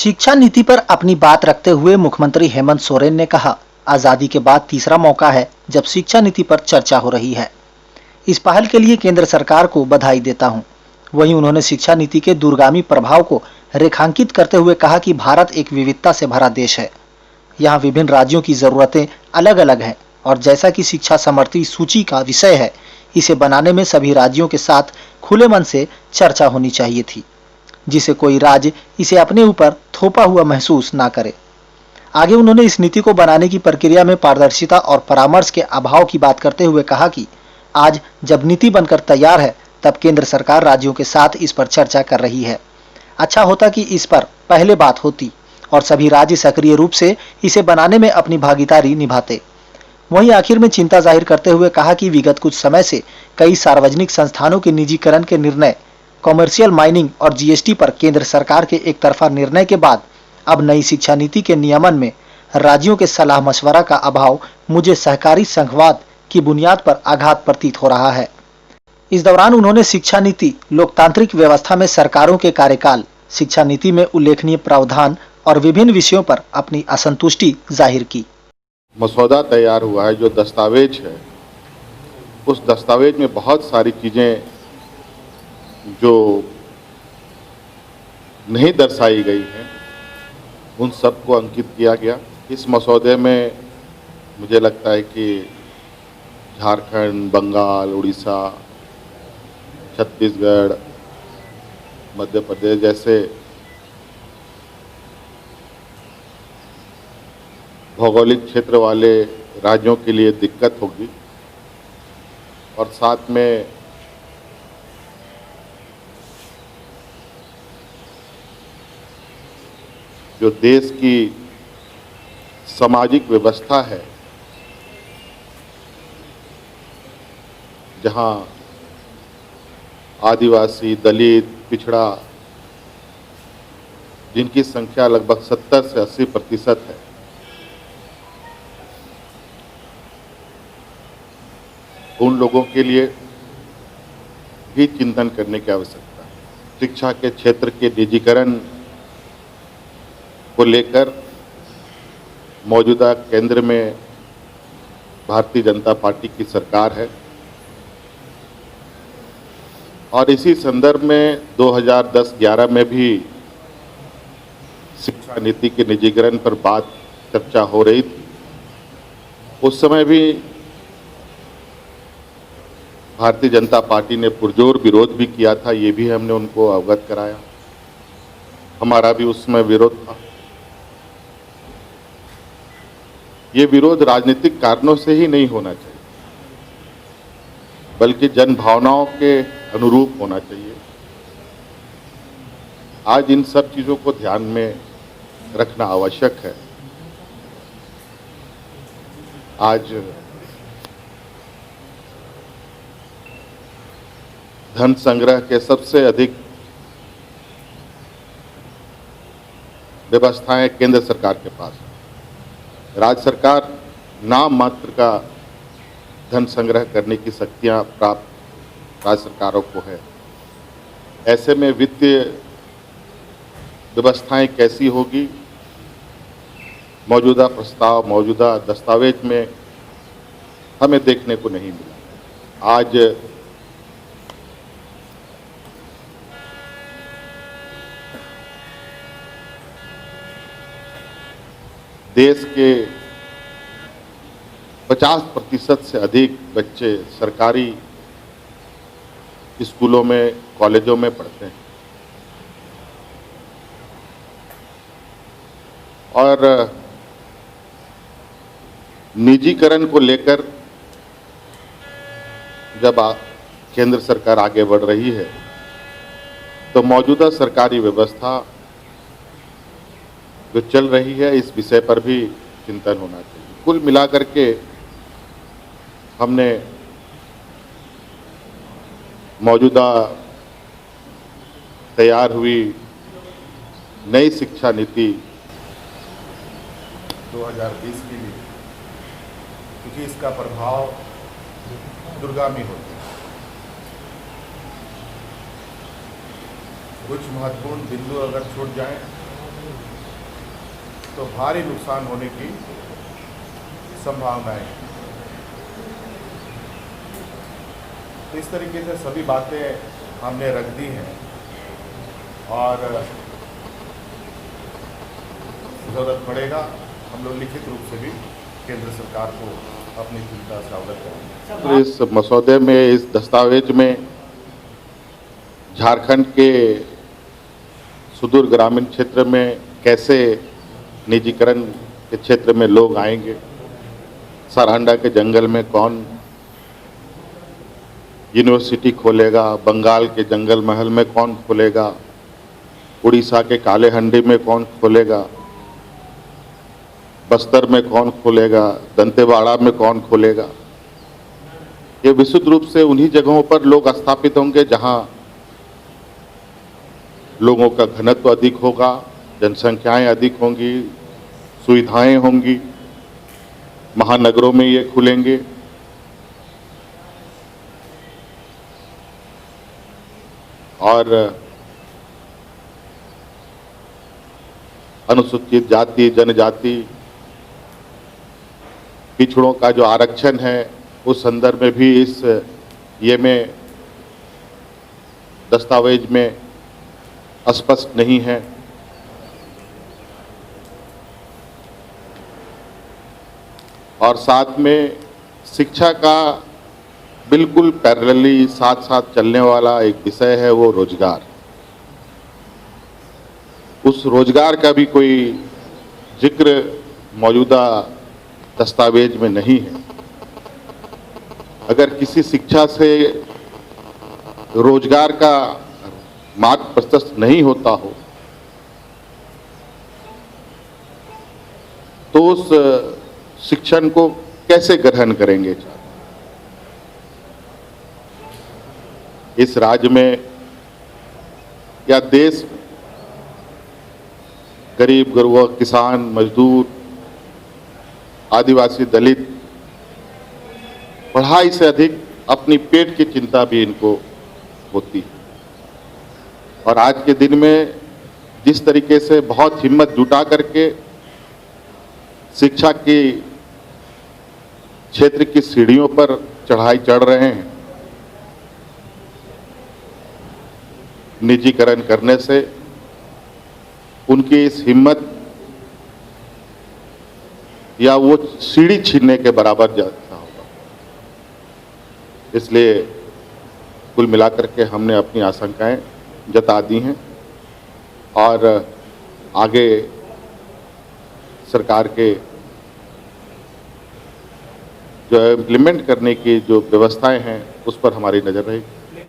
शिक्षा नीति पर अपनी बात रखते हुए मुख्यमंत्री हेमंत सोरेन ने कहा, आजादी के बाद तीसरा मौका है जब शिक्षा नीति पर चर्चा हो रही है। इस पहल के लिए केंद्र सरकार को बधाई देता हूं। वहीं उन्होंने शिक्षा नीति के दूरगामी प्रभाव को रेखांकित करते हुए कहा कि भारत एक विविधता से भरा देश है। यहाँ विभिन्न राज्यों की जरूरतें अलग अलग हैं और जैसा कि शिक्षा समर्थी सूची का विषय है, इसे बनाने में सभी राज्यों के साथ खुले मन से चर्चा होनी चाहिए थी, जिसे कोई राज्य इसे अपने ऊपर थोपा हुआ महसूस ना करे। आगे उन्होंने इस नीति को बनाने की प्रक्रिया में पारदर्शिता और परामर्श के अभाव की बात करते हुए कहा कि आज जब नीति बनकर तैयार है, तब केंद्र सरकार राज्यों के साथ इस पर चर्चा कर रही है। अच्छा होता कि इस पर पहले बात होती और सभी राज्य सक्रिय रूप से इसे बनाने में अपनी भागीदारी निभाते। वहीं आखिर में चिंता जाहिर करते हुए कहा कि विगत कुछ समय से कई सार्वजनिक संस्थानों के निजीकरण के निर्णय, कॉमर्शियल माइनिंग और जीएसटी पर केंद्र सरकार के एक तरफा निर्णय के बाद अब नई शिक्षा नीति के नियमन में राज्यों के सलाह मशवरा का अभाव मुझे सहकारी संघवाद की बुनियाद पर आघात प्रतीत हो रहा है। इस दौरान उन्होंने शिक्षा नीति, लोकतांत्रिक व्यवस्था में सरकारों के कार्यकाल, शिक्षा नीति में उल्लेखनीय प्रावधान और विभिन्न विषयों पर अपनी असंतुष्टि जाहिर की। मसौदा तैयार हुआ है, जो दस्तावेज है, उस दस्तावेज में बहुत सारी चीजें जो नहीं दर्शाई गई हैं, उन सबको अंकित किया गया। इस मसौदे में मुझे लगता है कि झारखंड, बंगाल, उड़ीसा, छत्तीसगढ़, मध्य प्रदेश जैसे भौगोलिक क्षेत्र वाले राज्यों के लिए दिक्कत होगी और साथ में जो देश की सामाजिक व्यवस्था है, जहां आदिवासी, दलित, पिछड़ा, जिनकी संख्या लगभग 70 से 80% है, उन लोगों के लिए भी चिंतन करने की आवश्यकता है। शिक्षा के क्षेत्र के निजीकरण को लेकर मौजूदा केंद्र में भारतीय जनता पार्टी की सरकार है और इसी संदर्भ में 2010-11 में भी शिक्षा नीति के निजीकरण पर बात चर्चा हो रही थी। उस समय भी भारतीय जनता पार्टी ने पुरजोर विरोध भी किया था, ये भी हमने उनको अवगत कराया। हमारा भी उसमें विरोध था। ये विरोध राजनीतिक कारणों से ही नहीं होना चाहिए, बल्कि जन भावनाओं के अनुरूप होना चाहिए। आज इन सब चीजों को ध्यान में रखना आवश्यक है। आज धन संग्रह के सबसे अधिक व्यवस्थाएं केंद्र सरकार के पास है। राज्य सरकार नाम मात्र का धन संग्रह करने की शक्तियां प्राप्त राज्य सरकारों को है। ऐसे में वित्तीय व्यवस्थाएं कैसी होगी, मौजूदा प्रस्ताव, मौजूदा दस्तावेज में हमें देखने को नहीं मिला। आज देश के 50% से अधिक बच्चे सरकारी स्कूलों में, कॉलेजों में पढ़ते हैं और निजीकरण को लेकर जब केंद्र सरकार आगे बढ़ रही है, तो मौजूदा सरकारी व्यवस्था जो चल रही है, इस विषय पर भी चिंतन होना चाहिए। कुल मिलाकर के हमने मौजूदा तैयार हुई नई शिक्षा नीति 2020 के लिए, क्योंकि इसका प्रभाव दूरगामी होता है। कुछ महत्वपूर्ण बिंदु अगर छूट जाएं तो भारी नुकसान होने की संभावना है। तो इस तरीके से सभी बातें हमने रख दी हैं और ज़रूरत पड़ेगा हम लोग लिखित रूप से भी केंद्र सरकार को अपनी चिंता से अवगत करेंगे। तो इस मसौदे में, इस दस्तावेज में झारखंड के सुदूर ग्रामीण क्षेत्र में कैसे निजीकरण के क्षेत्र में लोग आएंगे, सरहंडा के जंगल में कौन यूनिवर्सिटी खोलेगा, बंगाल के जंगल महल में कौन खोलेगा, उड़ीसा के काले हंडी में कौन खोलेगा, बस्तर में कौन खोलेगा, दंतेवाड़ा में कौन खोलेगा। ये विशुद्ध रूप से उन्हीं जगहों पर लोग स्थापित होंगे जहां लोगों का घनत्व अधिक होगा, जनसंख्याएं अधिक होंगी, सुविधाएं होंगी। महानगरों में ये खुलेंगे और अनुसूचित जाति, जनजाति, पिछड़ों का जो आरक्षण है उस संदर्भ में भी इस ये में दस्तावेज में स्पष्ट नहीं है। और साथ में शिक्षा का बिल्कुल पैरेलली साथ साथ चलने वाला एक विषय है वो रोजगार। उस रोजगार का भी कोई जिक्र मौजूदा दस्तावेज में नहीं है। अगर किसी शिक्षा से रोजगार का मार्ग प्रशस्त नहीं होता हो तो उस शिक्षण को कैसे ग्रहण करेंगे। इस राज्य में या देश में गरीब गुरबा, किसान, मजदूर, आदिवासी, दलित पढ़ाई से अधिक अपनी पेट की चिंता भी इनको होती है। और आज के दिन में जिस तरीके से बहुत हिम्मत जुटा करके शिक्षा की क्षेत्र की सीढ़ियों पर चढ़ाई चढ़ रहे हैं, निजीकरण करने से उनकी इस हिम्मत या वो सीढ़ी छीनने के बराबर जाता होगा। इसलिए कुल मिलाकर के हमने अपनी आशंकाएं जता दी हैं और आगे सरकार के जो इम्प्लीमेंट करने की जो व्यवस्थाएं हैं उस पर हमारी नज़र रहेगी।